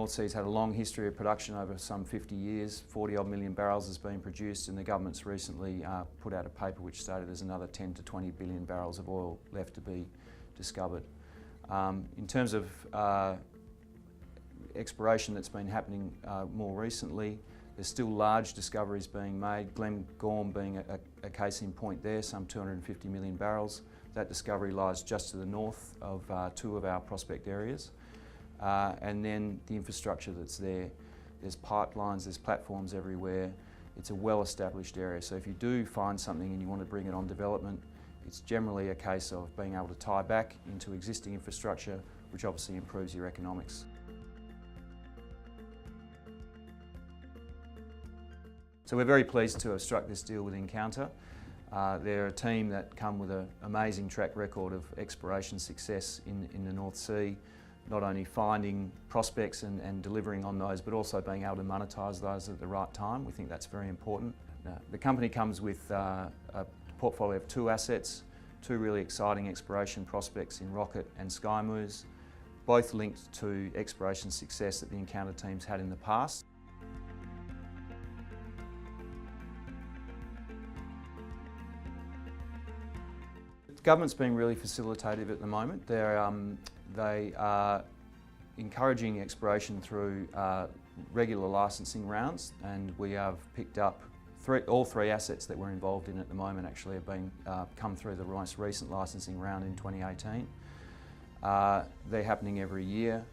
North Sea's had a long history of production over some 50 years. 40 odd million barrels has been produced, and the government's recently put out a paper which stated there's another 10 to 20 billion barrels of oil left to be discovered. In terms of exploration that's been happening more recently, there's still large discoveries being made, Gorm being a case in point there, some 250 million barrels. That discovery lies just to the north of two of our prospect areas. And then the infrastructure that's there. There's pipelines, there's platforms everywhere. It's a well-established area, so if you do find something and you want to bring it on development, it's generally a case of being able to tie back into existing infrastructure, which obviously improves your economics. So we're very pleased to have struck this deal with Encounter. They're a team that come with an amazing track record of exploration success in the North Sea, not only finding prospects and delivering on those, but also being able to monetise those at the right time. We think that's very important. The company comes with a portfolio of 2 assets, 2 really exciting exploration prospects in Rocket and Sky Moose, both linked to exploration success that the Encounter teams had in the past. The government's been really facilitative at the moment. They are encouraging exploration through regular licensing rounds, and we have picked up all 3 assets that we're involved in at the moment actually have been come through the most recent licensing round in 2018. They're happening every year.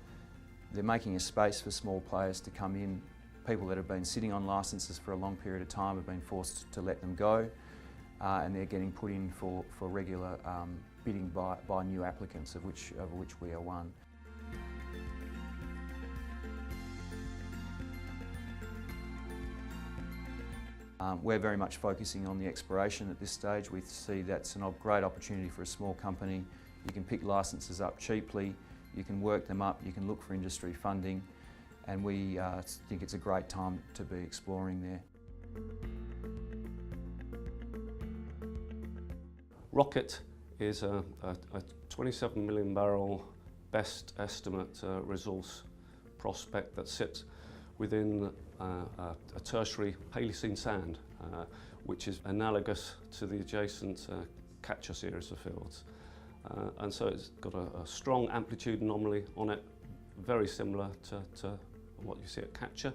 They're making a space for small players to come in. People that have been sitting on licences for a long period of time have been forced to let them go, and they're getting put in for regular bidding by new applicants, of which we are one. We're very much focusing on the exploration at this stage. We see that's a great opportunity for a small company. You can pick licences up cheaply, you can work them up, you can look for industry funding, and we think it's a great time to be exploring there. Rocket is a 27 million barrel best estimate resource prospect that sits within a tertiary Paleocene sand, which is analogous to the adjacent Catcher series of fields. And so it's got a strong amplitude anomaly on it, very similar to what you see at Catcher.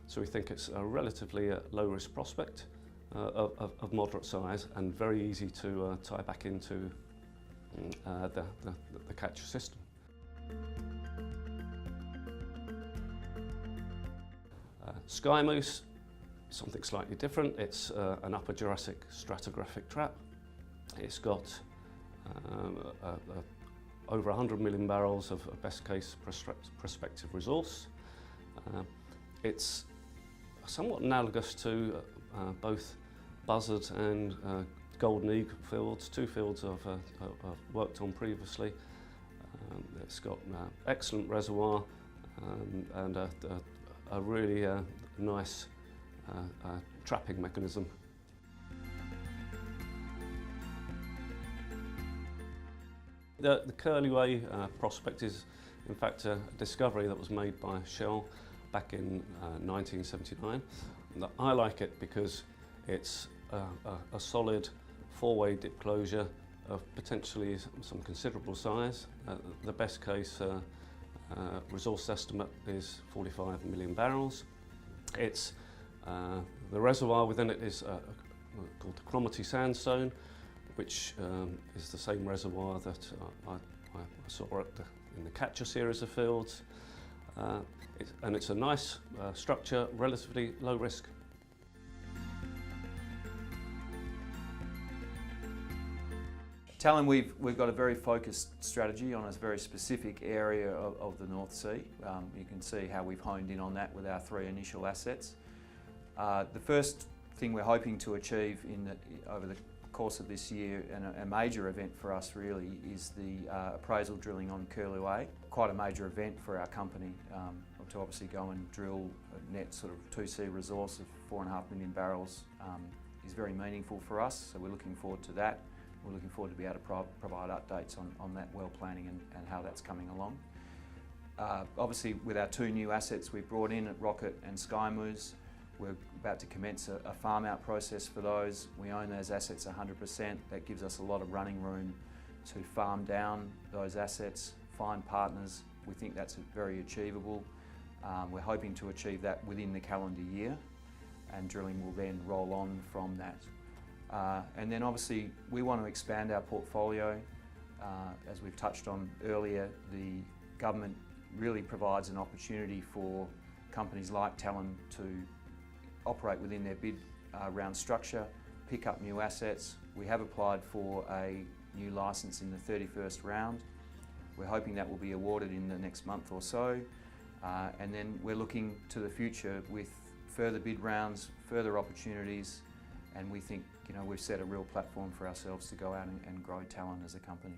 So we think it's a relatively low risk prospect. Of moderate size and very easy to tie back into the Catcher system. Sky Moose, something slightly different. It's an Upper Jurassic stratigraphic trap. It's got over 100 million barrels of best case prospective resource. It's somewhat analogous to both Buzzard and Golden Eagle fields, 2 fields I've worked on previously. It's got excellent reservoir and a really nice trapping mechanism. The Curlew prospect is in fact a discovery that was made by Shell back in 1979. And I like it because it's a solid 4-way dip closure of potentially some considerable size. The best case resource estimate is 45 million barrels. It's the reservoir within it is called the Cromarty sandstone, which is the same reservoir that I saw in the Catcher series of fields. And it's a nice structure, relatively low risk. Talon, we've got a very focused strategy on a very specific area of the North Sea. You can see how we've honed in on that with our 3 initial assets. The first thing we're hoping to achieve over the course of this year, and a major event for us really, is the appraisal drilling on Curlew A. Quite a major event for our company to obviously go and drill a net sort of 2C resource of 4.5 million barrels is very meaningful for us, so we're looking forward to that. We're looking forward to be able to provide updates on that well planning and how that's coming along. Obviously, with our two new assets we've brought in at Rocket and Skymoos, we're about to commence a farm out process for those. We own those assets 100%. That gives us a lot of running room to farm down those assets, find partners. We think that's very achievable. We're hoping to achieve that within the calendar year, and drilling will then roll on from that. And then obviously we want to expand our portfolio. As we've touched on earlier, the government really provides an opportunity for companies like Talon to operate within their bid round structure, pick up new assets. We have applied for a new licence in the 31st round. We're hoping that will be awarded in the next month or so. And then we're looking to the future with further bid rounds, further opportunities, and we think we've set a real platform for ourselves to go out and grow Talon as a company.